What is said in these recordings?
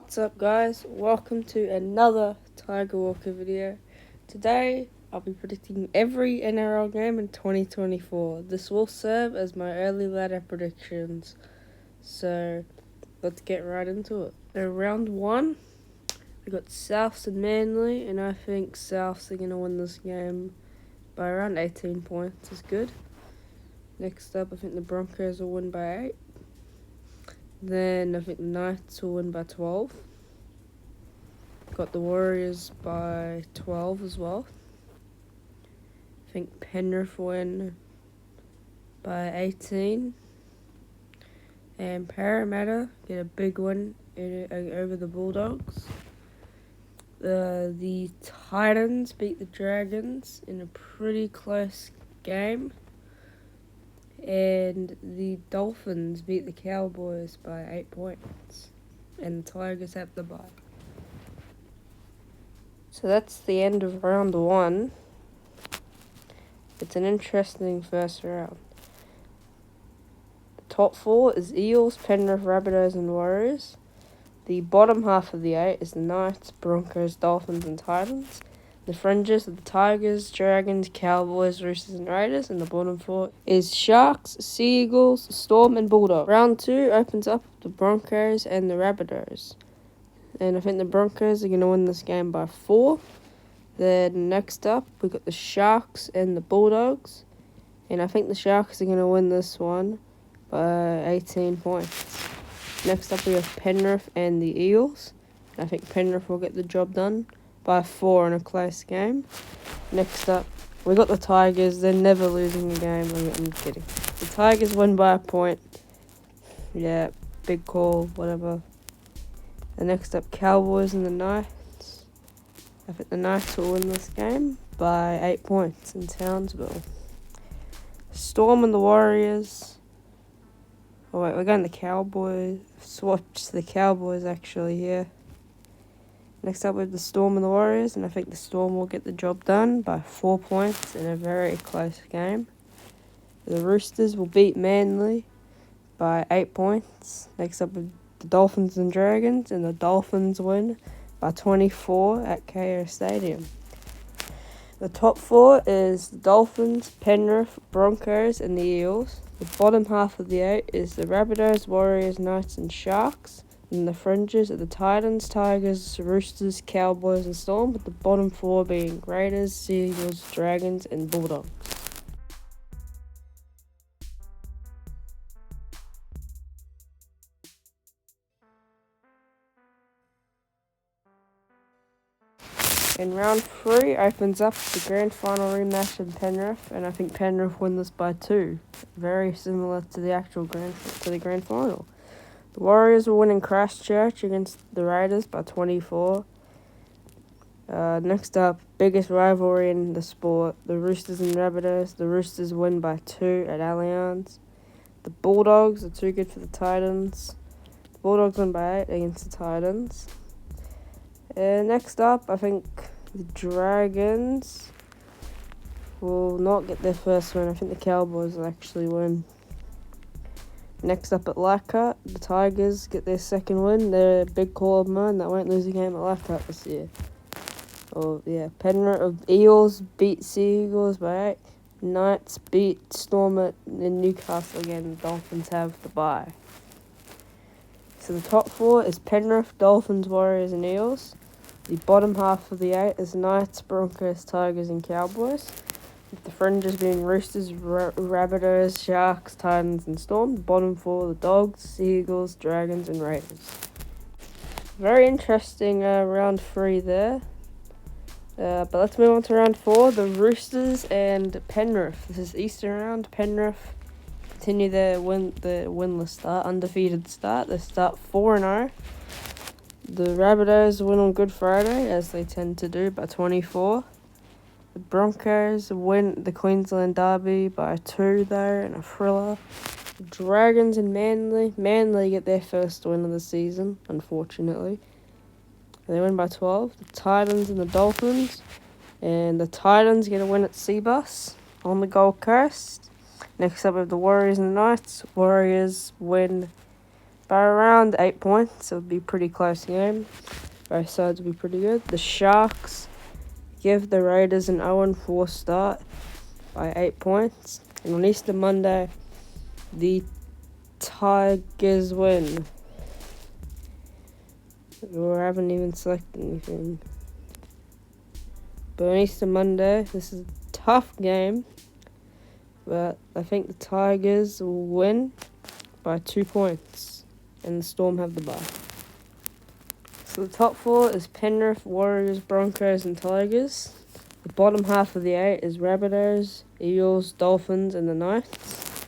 What's up, guys? Welcome to another Tiger Walker video. Today I'll be predicting every NRL game in 2024. This will serve as my early ladder predictions. So let's get right into it. So round 1, we got Souths and Manly, and I think Souths are going to win this game by around 18 points. Is good. Next up, I think the Broncos will win by 8. Then I think the Knights will win by 12. Got the Warriors by 12 as well. I think Penrith win by 18. And Parramatta get a big win over the Bulldogs. The Titans beat the Dragons in a pretty close game. And the Dolphins beat the Cowboys by 8 points. And the Tigers have the bye. So that's the end of round 1. It's an interesting first round. The top 4 is Eels, Penrith, Rabbitohs and Warriors. The bottom half of the 8 is the Knights, Broncos, Dolphins and Titans. The fringes are the Tigers, Dragons, Cowboys, Roosters and Raiders. And the bottom 4 is Sharks, Sea Eagles, Storm and Bulldogs. Round 2 opens up the Broncos and the Rabbitohs. And I think the Broncos are going to win this game by 4. Then next up, we've got the Sharks and the Bulldogs. And I think the Sharks are going to win this one by 18 points. Next up, we have Penrith and the Eels. I think Penrith will get the job done by 4 in a close game. Next up, we got the Tigers. They're never losing a game. I'm kidding. The Tigers win by a point. Yeah, big call, whatever. And next up, Cowboys and the Knights. I think the Knights will win this game by 8 points in Townsville. Storm and the Warriors. Oh wait, we're going the Cowboys. Swatched the Cowboys actually here. Next up we have the Storm and the Warriors, and I think the Storm will get the job done by 4 points in a very close game. The Roosters will beat Manly by 8 points. Next up with the Dolphins and Dragons, and the Dolphins win by 24 at KO Stadium. The top 4 is the Dolphins, Penrith, Broncos and the Eels. The bottom half of the 8 is the Rabbitohs, Warriors, Knights and Sharks. And the fringes are the Titans, Tigers, Roosters, Cowboys and Storm, with the bottom 4 being Raiders, Sea Eagles, Dragons and Bulldogs. In round 3 opens up the grand final rematch in Penrith, and I think Penrith win this by 2. Very similar to the grand final. The Warriors will win in Christchurch against the Raiders by 24. Next up, biggest rivalry in the sport, the Roosters and Rabbitohs. The Roosters win by 2 at Allianz. The Bulldogs are too good for the Titans. The Bulldogs win by 8 against the Titans. Next up, I think the Dragons will not get their first win. I think the Cowboys will actually win. Next up at Leichhardt, the Tigers get their second win. They're a big call of mine that won't lose a game at Leichhardt this year. Penrith Eels beat Sea Eagles by 8. Knights beat Storm in Newcastle again. The Dolphins have the bye. So the top 4 is Penrith, Dolphins, Warriors and Eels. The bottom half of the 8 is Knights, Broncos, Tigers and Cowboys, with the fringes being Roosters, Rabbitohs, Sharks, Titans and Storm. The bottom 4 the Dogs, Sea Eagles, Dragons and Raiders. Very interesting round 3 there. But let's move on to round 4, the Roosters and Penrith. This is Eastern round. Penrith continue their winless start, undefeated start. They start 4-0. The Rabbitohs win on Good Friday, as they tend to do, by 24. The Broncos win the Queensland Derby by 2 there in a thriller. The Dragons and Manly get their first win of the season, unfortunately. They win by 12. The Titans and the Dolphins. And the Titans get a win at Seabus on the Gold Coast. Next up we have the Warriors and the Knights. Warriors win by around 8 points. It would be a pretty close game. Both sides will be pretty good. The Sharks give the Raiders an 0-4 start by 8 points. And on Easter Monday, the Tigers win. We haven't even selected anything. But on Easter Monday, this is a tough game. But I think the Tigers will win by 2 points. And the Storm have the bye. So the top 4 is Penrith, Warriors, Broncos and Tigers. The bottom half of the 8 is Rabbitohs, Eels, Dolphins and the Knights.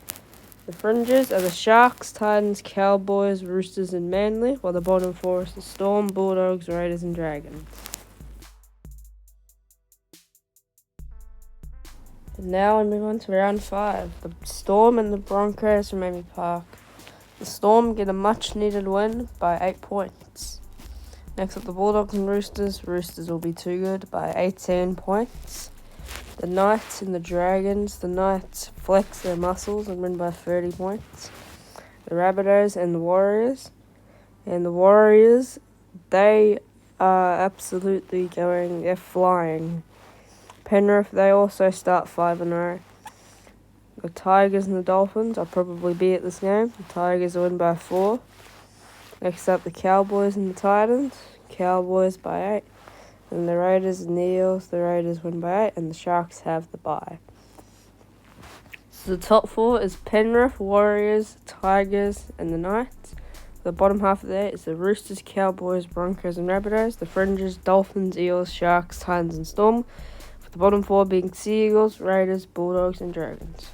The fringes are the Sharks, Titans, Cowboys, Roosters and Manly, while the bottom 4 is the Storm, Bulldogs, Raiders and Dragons. And now we move on to round 5. The Storm and the Broncos from Amy Park. The Storm get a much needed win by 8 points. Next up the Bulldogs and Roosters. Roosters will be too good by 18 points. The Knights and the Dragons. The Knights flex their muscles and win by 30 points. The Rabbitohs and the Warriors. And the Warriors, they are absolutely they're flying. Penrith, they also start 5-0. The Tigers and the Dolphins, I'll probably be at this game. The Tigers win by 4. Next up, the Cowboys and the Titans. Cowboys by 8. And the Raiders and the Eels. The Raiders win by 8. And the Sharks have the bye. So the top 4 is Penrith, Warriors, Tigers and the Knights. The bottom half of that is the Roosters, Cowboys, Broncos and Rabbitohs. The fringes, Dolphins, Eels, Sharks, Titans and Storm. With the bottom 4 being Sea Eagles, Raiders, Bulldogs and Dragons.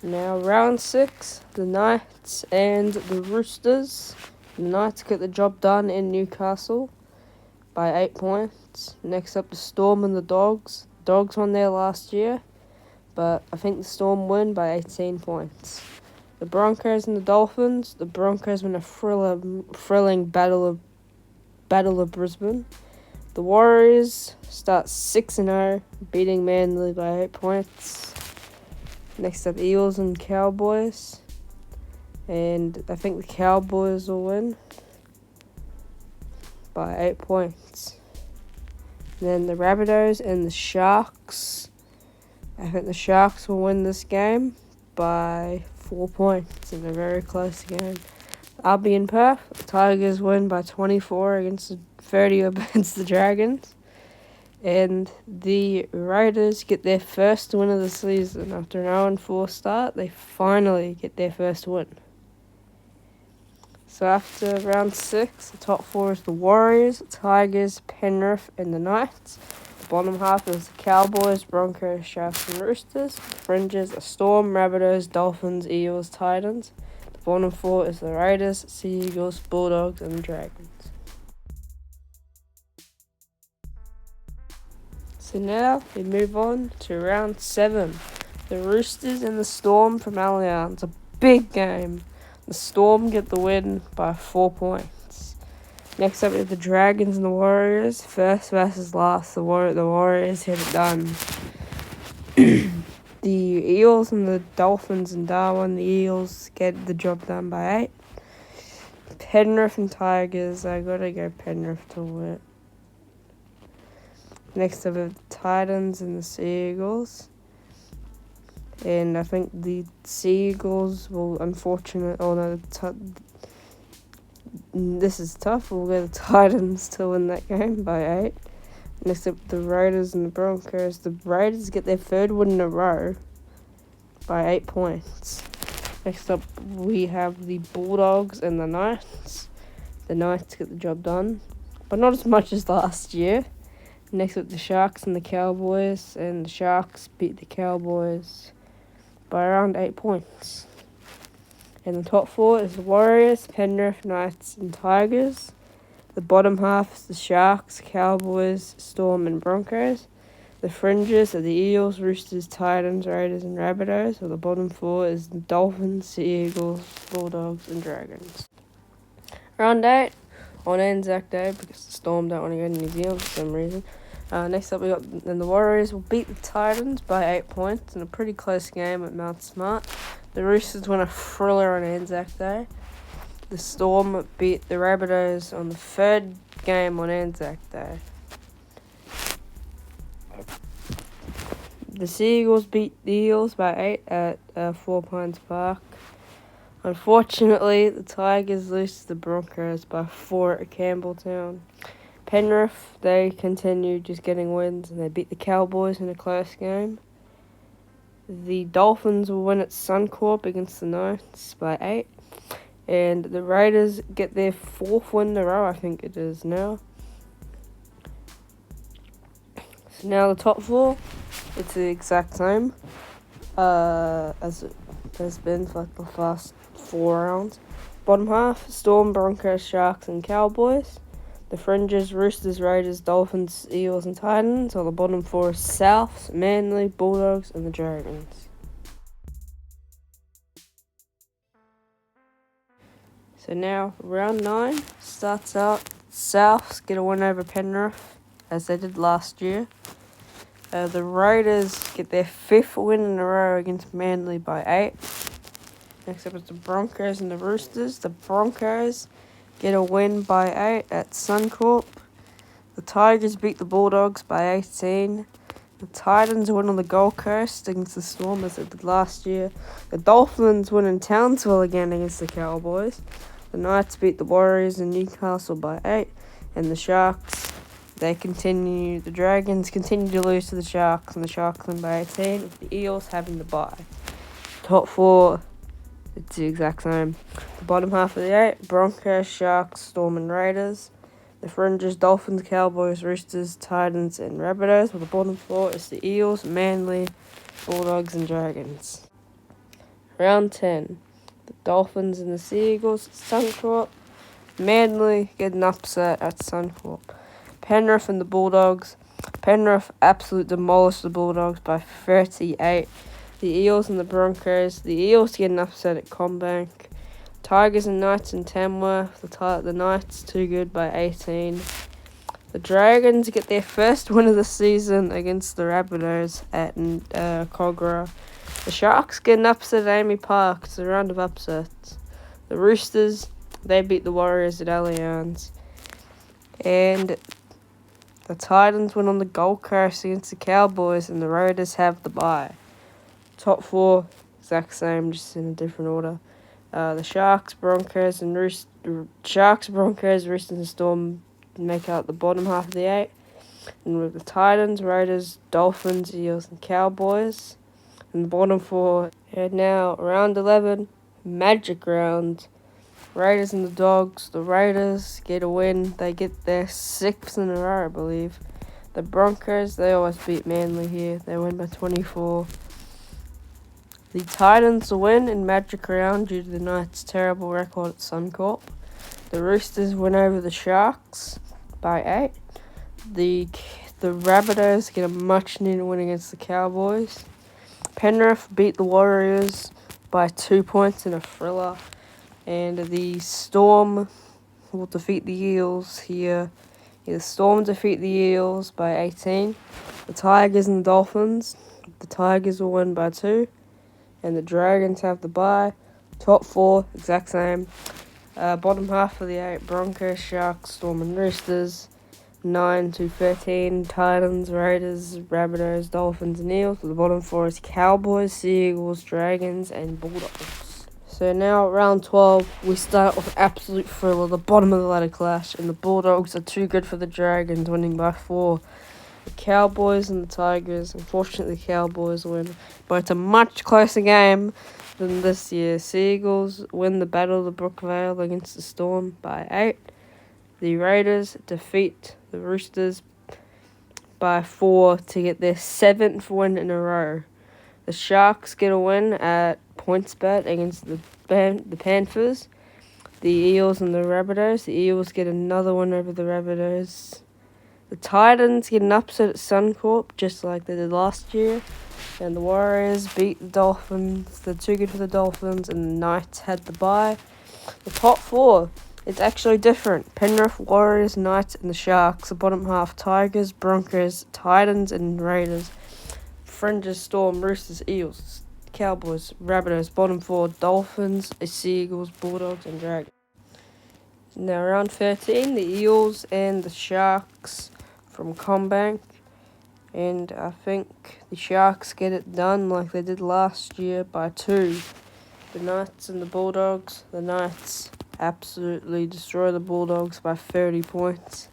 So now round 6, the Knights and the Roosters. The Knights get the job done in Newcastle by 8 points. Next up the Storm and the Dogs. The Dogs won there last year, but I think the Storm win by 18 points. The Broncos and the Dolphins. The Broncos win a thrilling battle of Brisbane. The Warriors start 6-0, beating Manly by 8 points. Next up, Eels and Cowboys. And I think the Cowboys will win by 8 points. And then the Rabbitohs and the Sharks. I think the Sharks will win this game by 4 points in a very close game. I'll be in Perth. The Tigers win by 24 against 30 against the Dragons. And the Raiders get their first win of the season. After an 0-4 start, they finally get their first win. So after round 6, the top 4 is the Warriors, Tigers, Penrith and the Knights. The bottom half is the Cowboys, Broncos, Sharks and Roosters. The fringes are Storm, Rabbitohs, Dolphins, Eels, Titans. The bottom 4 is the Raiders, Sea Eagles, Bulldogs and Dragons. So now we move on to round 7. The Roosters and the Storm from Allianz. A big game. The Storm get the win by 4 points. Next up we have the Dragons and the Warriors. First versus last. The Warriors have it done. The Eels and the Dolphins and Darwin. The Eels get the job done by 8. Penrith and Tigers. I gotta go Penrith to win. Next up we have the Titans and the Sea Eagles. And I think the Sea Eagles will this is tough. We'll get the Titans to win that game by 8. Next up, the Raiders and the Broncos. The Raiders get their 3rd win in a row by 8 points. Next up, we have the Bulldogs and the Knights. The Knights get the job done, but not as much as last year. Next up, the Sharks and the Cowboys. And the Sharks beat the Cowboys by around 8 points. And the top 4 is the Warriors, Penrith, Knights and Tigers. The bottom half is the Sharks, Cowboys, Storm and Broncos. The fringes are the Eels, Roosters, Titans, Raiders and Rabbitohs. So the bottom 4 is the Dolphins, Sea Eagles, Bulldogs and Dragons. Round 8 on Anzac Day, because the Storm don't want to go to New Zealand for some reason. Next up, we got the Warriors will beat the Titans by 8 points in a pretty close game at Mount Smart. The Roosters win a thriller on Anzac Day. The Storm beat the Rabbitohs on the third game on Anzac Day. The Seagulls beat the Eels by 8 at 4 Pines Park. Unfortunately, the Tigers lose to the Broncos by 4 at Campbelltown. Penrith, they continue just getting wins, and they beat the Cowboys in a close game. The Dolphins will win at Suncorp against the Knights by 8. And the Raiders get their 4th win in a row, I think it is now. So now the top 4, it's the exact same as it has been for like the last 4 rounds. Bottom half, Storm, Broncos, Sharks and Cowboys. The fringes, Roosters, Raiders, Dolphins, Eels and Titans. While the bottom 4 is Souths, Manly, Bulldogs and the Dragons. So now, round 9 starts out. Souths get a win over Penrith, as they did last year. The Raiders get their 5th win in a row against Manly by 8. Next up is the Broncos and the Roosters. The Broncos get a win by 8 at Suncorp. The Tigers beat the Bulldogs by 18. The Titans win on the Gold Coast against the Storm as they did last year. The Dolphins win in Townsville again against the Cowboys. The Knights beat the Warriors in Newcastle by 8. And the Sharks, the Dragons continue to lose to the Sharks, and the Sharks win by 18, with the Eels having the bye. Top 4, it's the exact same. The bottom half of the 8, Broncos, Sharks, Storm and Raiders. The fringes, Dolphins, Cowboys, Roosters, Titans and Rabbitohs. While the bottom 4 is the Eels, Manly, Bulldogs and Dragons. Round 10, the Dolphins and the Seagulls at Suncorp. Manly get an upset at Suncorp. Penrith and the Bulldogs. Penrith absolutely demolished the Bulldogs by 38. The Eels and the Broncos. The Eels get an upset at Combank. Tigers and Knights in Tamworth. The Knights too good by 18. The Dragons get their first win of the season against the Rabbitohs at Cogra. The Sharks get an upset at Amy Park. It's a round of upsets. The Roosters, they beat the Warriors at Allianz. And the Titans win on the Gold Coast against the Cowboys, and the Raiders have the bye. Top 4, exact same, just in a different order. The Sharks, Broncos, Roosters, and Storm make out the bottom half of the 8. And with the Titans, Raiders, Dolphins, Eels, and Cowboys. And the bottom 4. And now, round 11, Magic Round. Raiders and the Dogs. The Raiders get a win. They get their 6th in a row, I believe. The Broncos, they always beat Manly here. They win by 24. The Titans win in Magic Round due to the Knights' terrible record at Suncorp. The Roosters win over the Sharks by 8. The Rabbitohs get a much-needed win against the Cowboys. Penrith beat the Warriors by 2 points in a thriller. And the Storm will defeat the Eels here. The Storm defeat the Eels by 18. The Tigers and the Dolphins. The Tigers will win by 2. And the Dragons have the bye. Top 4, exact same. Bottom half of the 8, Broncos, Sharks, Storm and Roosters. 9 to 13, Titans, Raiders, Rabbitohs, Dolphins and Eels. The bottom 4 is Cowboys, Seagulls, Dragons and Bulldogs. So now, round 12, we start with absolute thriller, the bottom of the ladder clash. And the Bulldogs are too good for the Dragons, winning by 4. The Cowboys and the Tigers. Unfortunately, the Cowboys win, but it's a much closer game than this year. Seagulls win the Battle of the Brookvale against the Storm by 8. The Raiders defeat the Roosters by 4 to get their 7th win in a row. The Sharks get a win at PointsBet against the Panthers. The Eels and the Rabbitohs. The Eels get another win over the Rabbitohs. The Titans get an upset at Suncorp, just like they did last year. And the Warriors beat the Dolphins. They're too good for the Dolphins, and the Knights had the bye. The top 4 It's actually different. Penrith, Warriors, Knights, and the Sharks. The bottom half, Tigers, Broncos, Titans, and Raiders. Fringes, Storm, Roosters, Eels, Cowboys, Rabbitohs. Bottom four, Dolphins, Seagulls, Bulldogs, and Dragons. Now round 13, the Eels and the Sharks from CommBank. And I think the Sharks get it done like they did last year by 2. The Knights and the Bulldogs. The Knights absolutely destroy the Bulldogs by 30 points.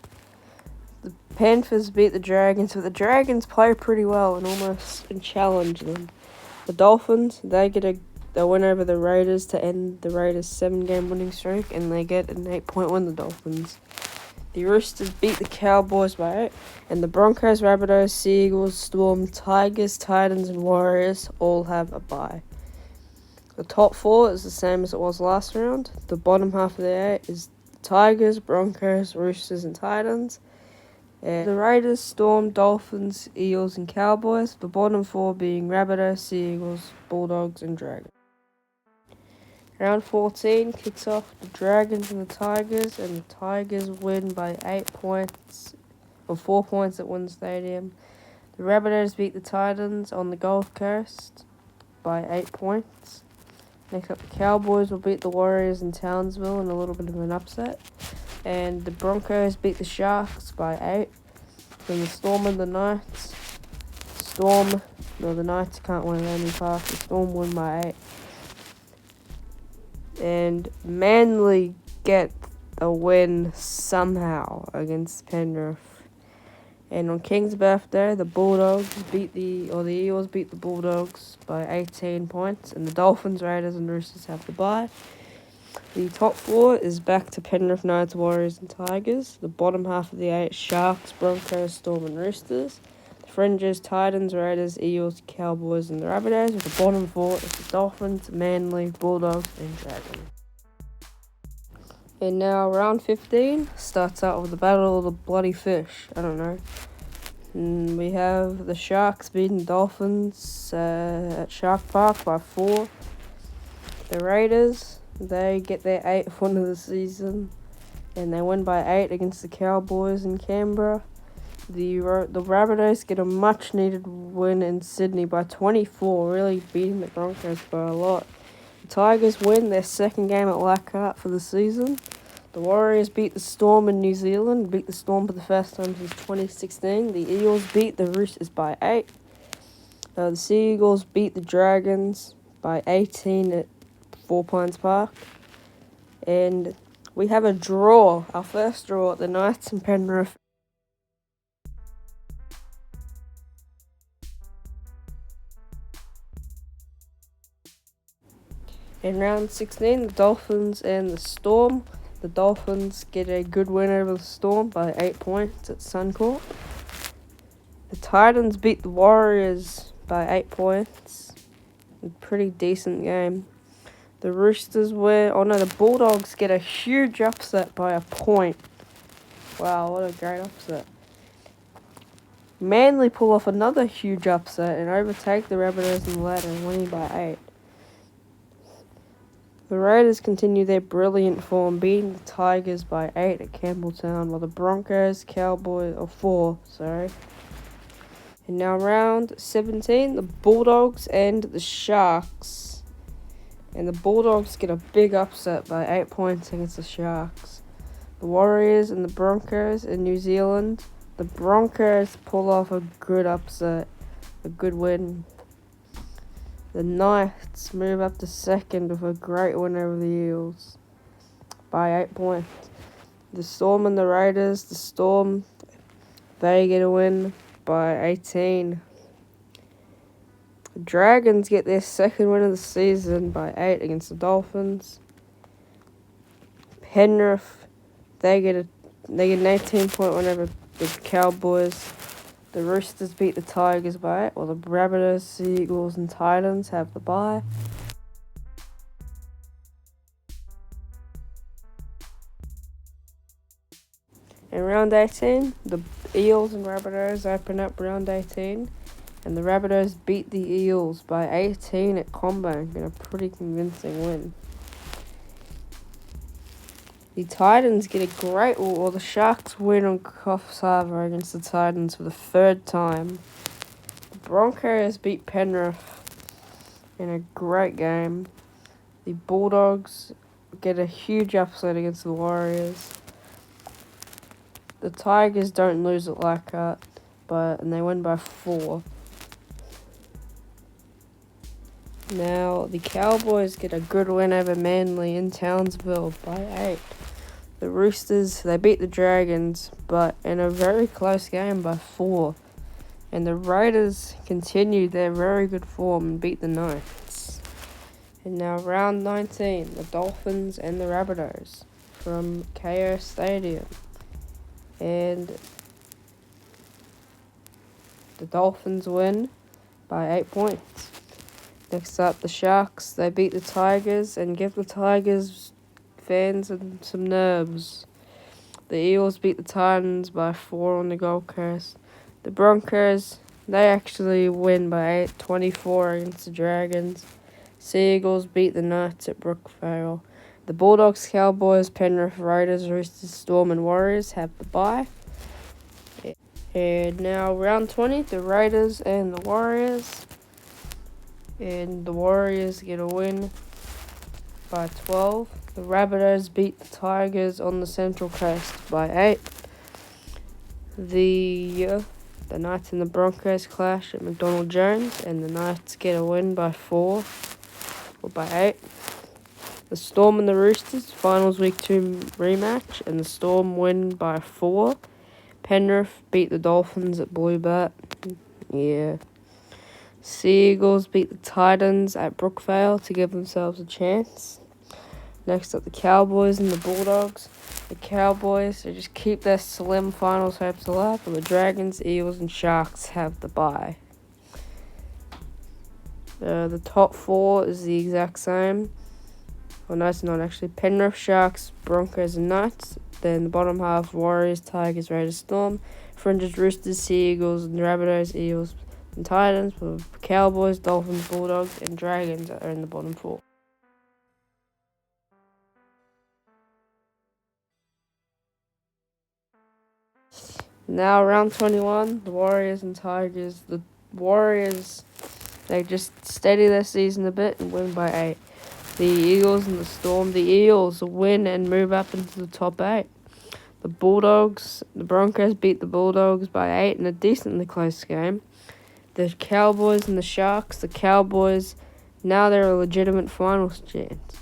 The Panthers beat the Dragons, but the Dragons play pretty well and almost challenge them. The Dolphins, they get a win over the Raiders to end the Raiders' 7-game winning streak, and they get an 8-point win, the Dolphins. The Roosters beat the Cowboys by 8, and the Broncos, Rabbitohs, Seagulls, Storm, Tigers, Titans, and Warriors all have a bye. The top 4 is the same as it was last round. The bottom half of the 8 is Tigers, Broncos, Roosters, and Titans. And the Raiders, Storm, Dolphins, Eels, and Cowboys. The bottom 4 being Rabbitohs, Seagulls, Bulldogs, and Dragons. Round 14 kicks off the Dragons and the Tigers, and the Tigers win by 8 points, or 4 points at One Stadium. The Rabbitohs beat the Titans on the Gold Coast by 8 points. Next up, the Cowboys will beat the Warriors in Townsville in a little bit of an upset. And the Broncos beat the Sharks by 8. Then the Storm and the Knights. The Knights can't win at any park. The Storm win by 8. And Manly get a win somehow against Penrith. And on King's birthday, the Eels beat the Bulldogs by 18 points, and the Dolphins, Raiders, and Roosters have the bye. The top 4 is back to Penrith, Knights, Warriors, and Tigers. The bottom half of the 8, Sharks, Broncos, Storm, and Roosters. The fringes, Titans, Raiders, Eels, Cowboys, and the Rabbitohs. With the bottom 4 is the Dolphins, Manly, Bulldogs, and Dragons. And now round 15 starts out with the Battle of the Bloody Fish. I don't know. And we have the Sharks beating the Dolphins at Shark Park by 4. The Raiders, they get their 8th win of the season, and they win by 8 against the Cowboys in Canberra. The Rabbitohs get a much-needed win in Sydney by 24, really beating the Broncos by a lot. The Tigers win their 2nd game at Leichhardt for the season. The Warriors beat the Storm in New Zealand, beat the Storm for the first time since 2016. The Eels beat the Roosters by 8. The Seagulls beat the Dragons by 18 at 4 Pines Park. And we have a draw, our first draw at the Knights and Penrith. In round 16, the Dolphins and the Storm. The Dolphins get a good win over the Storm by 8 points at Suncorp. The Titans beat the Warriors by 8 points. A pretty decent game. The Roosters the Bulldogs get a huge upset by a point. Wow, what a great upset. Manly pull off another huge upset and overtake the Rabbitohs in the ladder, winning by 8. The Raiders continue their brilliant form, beating the Tigers by 8 at Campbelltown, while the Broncos, 4. And now round 17, the Bulldogs and the Sharks. And the Bulldogs get a big upset by 8 points against the Sharks. The Warriors and the Broncos in New Zealand. The Broncos pull off a good upset, a good win. The Knights move up to 2nd with a great win over the Eels by 8 points. The Storm and the Raiders. The Storm, they get a win by 18. The Dragons get their 2nd win of the season by 8 against the Dolphins. Penrith, they get an 18-point win over the Cowboys. The Roosters beat the Tigers by 8, while the Rabbitohs, Seagulls, and Titans have the bye. In round 18, the Eels and Rabbitohs open up round 18, and the Rabbitohs beat the Eels by 18 at CommBank in a pretty convincing win. The Titans get a great, or the Sharks win on Coffs Harbour against the Titans for the third time. The Broncos beat Penrith in a great game. The Bulldogs get a huge upset against the Warriors. The Tigers don't lose it like that, and they win by 4. Now, the Cowboys get a good win over Manly in Townsville by 8. The Roosters, they beat the Dragons, but in a very close game by 4. And the Raiders continued their very good form and beat the Knights. And now round 19, the Dolphins and the Rabbitohs from KO Stadium. And the Dolphins win by 8 points. Next up, the Sharks, they beat the Tigers and give the Tigers fans some nerves. The Eels beat the Titans by 4 on the Gold Coast. The Broncos, they actually win by 8-24 against the Dragons. Sea Eagles beat the Knights at Brookvale. The Bulldogs, Cowboys, Penrith, Raiders, Roosters, Storm and Warriors have the bye. And now round 20, the Raiders and the Warriors. And the Warriors get a win by 12. The Rabbitohs beat the Tigers on the Central Coast by 8. The Knights and the Broncos clash at McDonald Jones, and the Knights get a win by 4 or by 8. The Storm and the Roosters, finals week 2 rematch, and the Storm win by 4. Penrith beat the Dolphins at Bluebet. Yeah. Sea Eagles beat the Titans at Brookvale to give themselves a chance. Next up, the Cowboys and the Bulldogs. The Cowboys, they just keep their slim finals hopes alive, but the Dragons, Eels, and Sharks have the bye. The top 4 is the exact same. Well, no, it's not actually. Penrith, Sharks, Broncos, and Knights. Then the bottom half, Warriors, Tigers, Raiders, Storm. Fringes, Roosters, Sea Eagles, and Rabbitohs, Eels, and Titans. With Cowboys, Dolphins, Bulldogs, and Dragons are in the bottom 4. Now, round 21, the Warriors and Tigers. The Warriors, they just steady their season a bit and win by 8. The Eagles and the Storm. The Eagles win and move up into the top 8. The Broncos beat the Bulldogs by 8 in a decently close game. The Cowboys and the Sharks. The Cowboys, now they're a legitimate finals chance.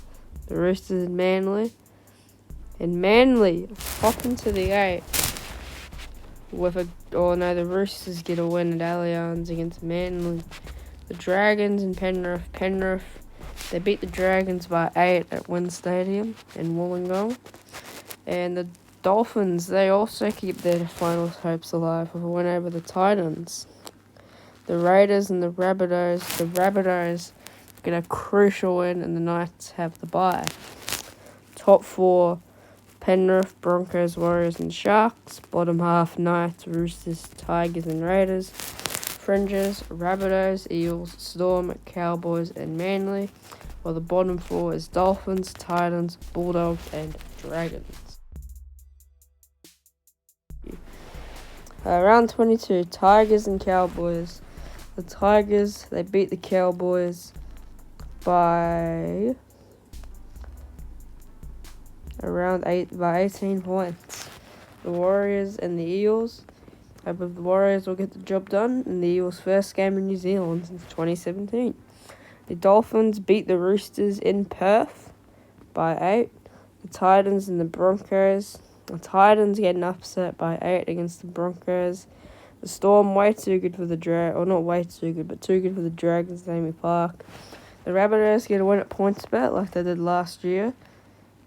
The Roosters and Manly. And Manly hop into the 8 the Roosters get a win at Allianz against Manly. The Dragons and Penrith, they beat the Dragons by 8 at Wynn Stadium in Wollongong. And the Dolphins, they also keep their finals hopes alive with a win over the Titans. The Raiders and the Rabbitohs get a crucial win, and the Knights have the bye. Top 4, Penrith, Broncos, Warriors, and Sharks. Bottom half, Knights, Roosters, Tigers, and Raiders. Fringes, Rabbitohs, Eels, Storm, Cowboys, and Manly. While the bottom 4 is Dolphins, Titans, Bulldogs, and Dragons. Round 22, Tigers and Cowboys. The Tigers, they beat the Cowboys by 18 points. The Warriors and the Eels. I believe the Warriors will get the job done in the Eels' first game in New Zealand since 2017. The Dolphins beat the Roosters in Perth by 8. The Titans and the Broncos. The Titans get an upset by 8 against the Broncos. The Storm, way too good for the not way too good, but too good for the Dragons at Amy Park. The Rabbitohs get a win at PointsBet like they did last year.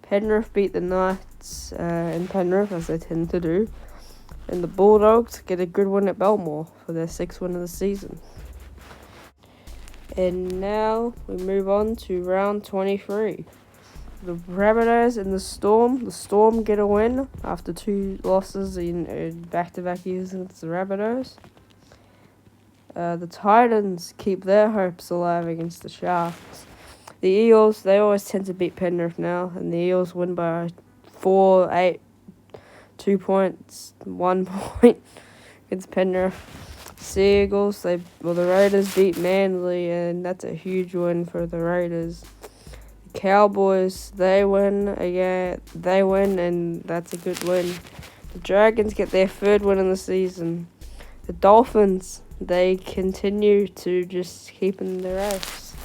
Penrith beat the Knights in Penrith, as they tend to do. And the Bulldogs get a good win at Belmore for their 6th win of the season. And now we move on to round 23. The Rabbitohs and the Storm. The Storm get a win after 2 losses in back-to-back years against the Rabbitohs. The Titans keep their hopes alive against the Sharks. The Eels, they always tend to beat Penrith now, and the Eels win by 4, 8, 2 points, 1 point against Penrith. Seagulls, the Raiders beat Manly, and that's a huge win for the Raiders. The Cowboys, they win again. They win, and that's a good win. The Dragons get their 3rd win in the season. The Dolphins, they continue to just keep in the race.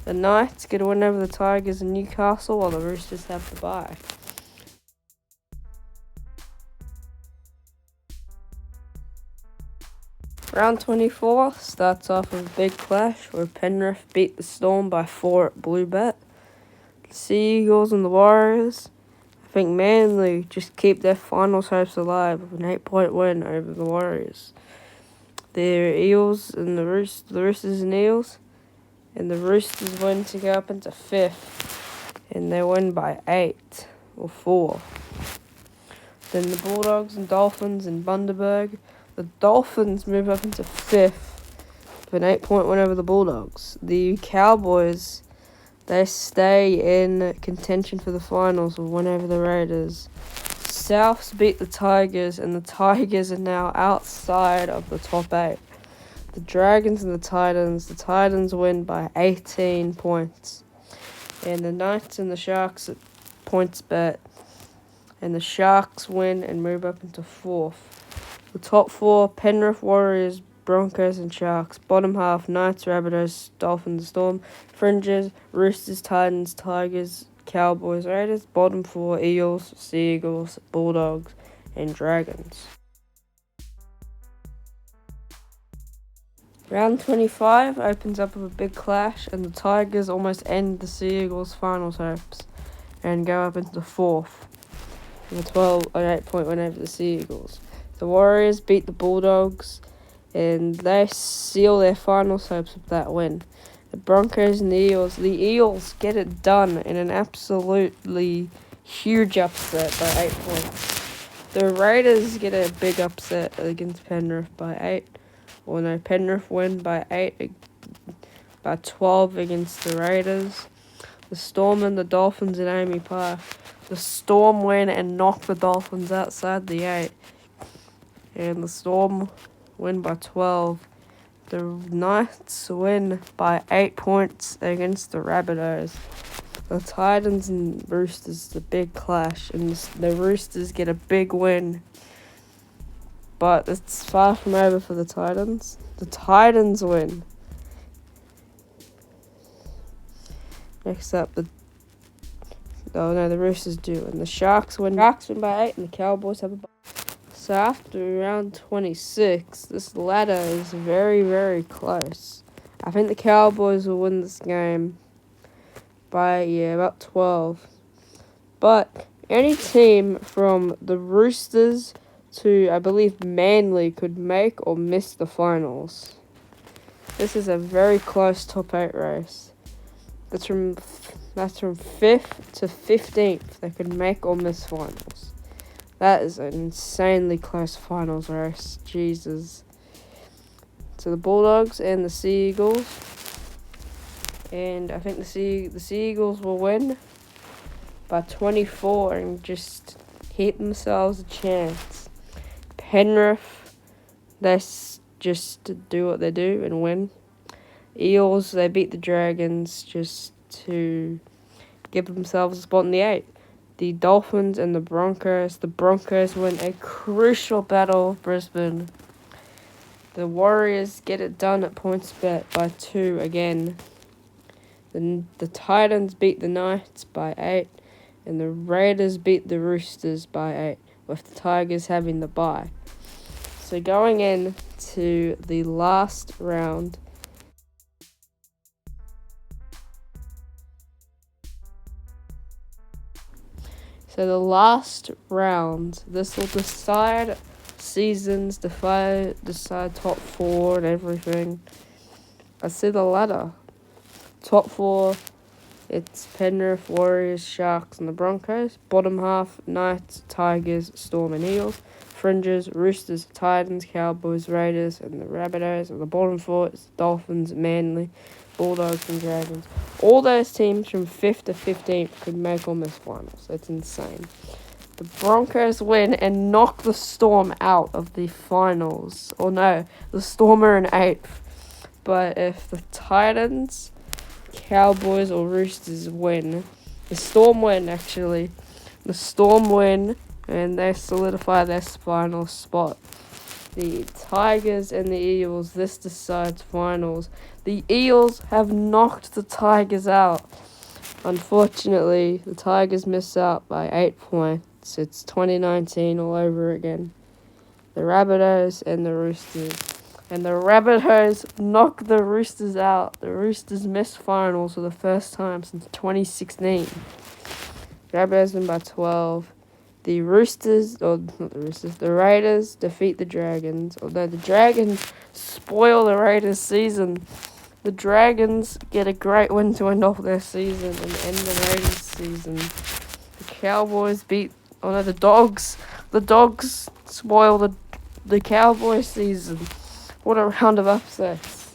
The Knights get a win over the Tigers in Newcastle, while the Roosters have the bye. Round 24 starts off with a big clash where Penrith beat the Storm by 4 at Bluebet. The Sea Eagles and the Warriors, I think Manly just keep their finals hopes alive with an 8-point win over the Warriors. The Eels and the Roosters and Eels, and the Roosters win to go up into 5th, and they win by 8 or 4. Then the Bulldogs and Dolphins in Bundaberg. The Dolphins move up into 5th with an 8-point win over the Bulldogs. The Cowboys, they stay in contention for the finals with win over the Raiders. Souths beat the Tigers, and the Tigers are now outside of the top 8. The Dragons and the Titans win by 18 points. And the Knights and the Sharks at points bet. And the Sharks win and move up into 4th. The top 4, Penrith, Warriors, Broncos and Sharks. Bottom half, Knights, Rabbitohs, Dolphins, Storm. Fringes, Roosters, Titans, Tigers, Cowboys, Raiders. Bottom 4, Eels, Sea Eagles, Bulldogs and Dragons. Round 25 opens up with a big clash, and the Tigers almost end the Sea Eagles' finals hopes and go up into 4th with an 8-point win over the Sea Eagles. The Warriors beat the Bulldogs, and they seal their finals hopes with that win. The Broncos and the Eels get it done in an absolutely huge upset by 8 points. The Raiders get a big upset against Penrith by 8. Penrith win by 8, by 12 against the Raiders. The Storm and the Dolphins in Amy Park. The Storm win and knock the Dolphins outside the 8. And the Storm win by 12. The Knights win by 8 points against the Rabbitohs. The Titans and Roosters, the big clash, and the Roosters get a big win. But it's far from over for the Titans. The Titans win. Next up, the Roosters do. And the Sharks win. Sharks win by 8, and the Cowboys have a bye. So after round 26, this ladder is very, very close. I think the Cowboys will win this game by, about 12. But any team from the Roosters to, I believe, Manly could make or miss the finals. This is a very close top 8 race. That's from 5th to 15th. They could make or miss finals. That is an insanely close finals race. Jesus. So the Bulldogs and the Sea Eagles. And I think the Sea Eagles will win by 24 and just hit themselves a chance. Penrith, they just do what they do and win. Eels, they beat the Dragons just to give themselves a spot in the 8. The Dolphins and the Broncos win a crucial battle of Brisbane. The Warriors get it done at points bet by 2 again. The Titans beat the Knights by 8, and the Raiders beat the Roosters by 8, with the Tigers having the bye. So going into the last round, this will decide seasons, decide top 4 and everything. I see the ladder. Top 4, it's Penrith, Warriors, Sharks and the Broncos. Bottom half, Knights, Tigers, Storm and Eels. Fringes, Roosters, Titans, Cowboys, Raiders and the Rabbitohs. And the bottom 4 is Dolphins, Manly, Bulldogs, and Dragons. All those teams from 5th to 15th could make almost finals. It's insane. The Broncos win and knock the Storm out of the finals. Or no, the Storm are in 8th. But if the Titans, Cowboys, or Roosters win, the Storm win actually. The Storm win and they solidify their final spot. The Tigers and the Eels, this decides finals. The Eels have knocked the Tigers out. Unfortunately, the Tigers miss out by 8 points. It's 2019 all over again. The Rabbitohs and the Roosters. And the Rabbitohs knock the Roosters out. The Roosters miss finals for the first time since 2016. The Rabbitohs win by 12. The Raiders defeat the Dragons. Although the Dragons spoil the Raiders' season. The Dragons get a great win to end off their season and end the Raiders' season. The Cowboys beat... Oh no, the Dogs. The Dogs spoil the Cowboys' season. What a round of upsets.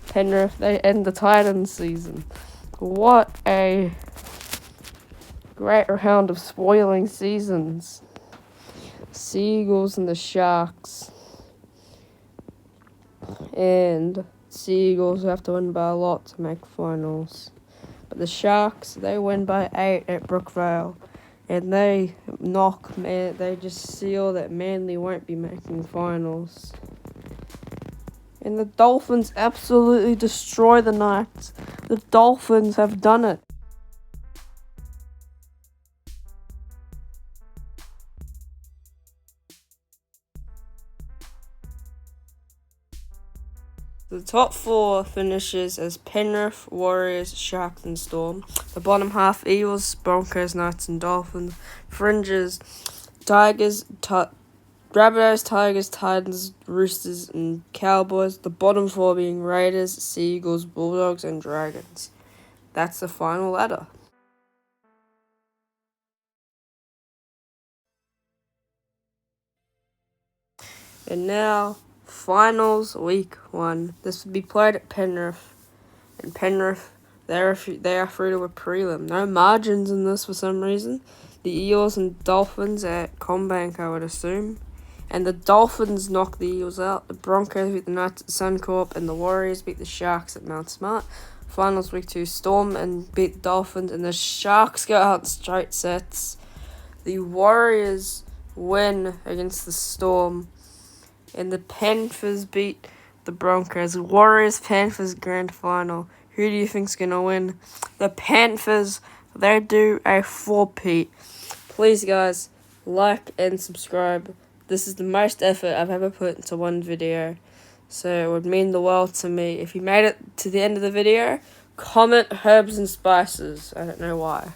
Penrith, they end the Titans' season. What a great round of spoiling seasons. Seagulls and the Sharks. And Seagulls have to win by a lot to make finals. But the Sharks, they win by 8 at Brookvale. And they just seal that Manly won't be making finals. And the Dolphins absolutely destroy the Knights. The Dolphins have done it. The top 4 finishes as Penrith, Warriors, Sharks and Storm. The bottom half, Eagles, Broncos, Knights and Dolphins. Fringes, Tigers, Rabbitohs, Tigers, Titans, Roosters and Cowboys. The bottom 4 being Raiders, Seagulls, Bulldogs and Dragons. That's the final ladder. And now, finals week 1. This will be played at Penrith. And Penrith, they are through to a prelim. No margins in this for some reason. The Eels and Dolphins at Combank, I would assume. And the Dolphins knock the Eels out. The Broncos beat the Knights at Suncorp. And the Warriors beat the Sharks at Mount Smart. Finals week 2, Storm and beat the Dolphins. And the Sharks go out in straight sets. The Warriors win against the Storm. And the Panthers beat the Broncos. Warriors Panthers grand final. Who do you think's gonna win? The Panthers. They do a 4-peat. Please, guys, like and subscribe. This is the most effort I've ever put into one video, so it would mean the world to me. If you made it to the end of the video, comment herbs and spices. I don't know why.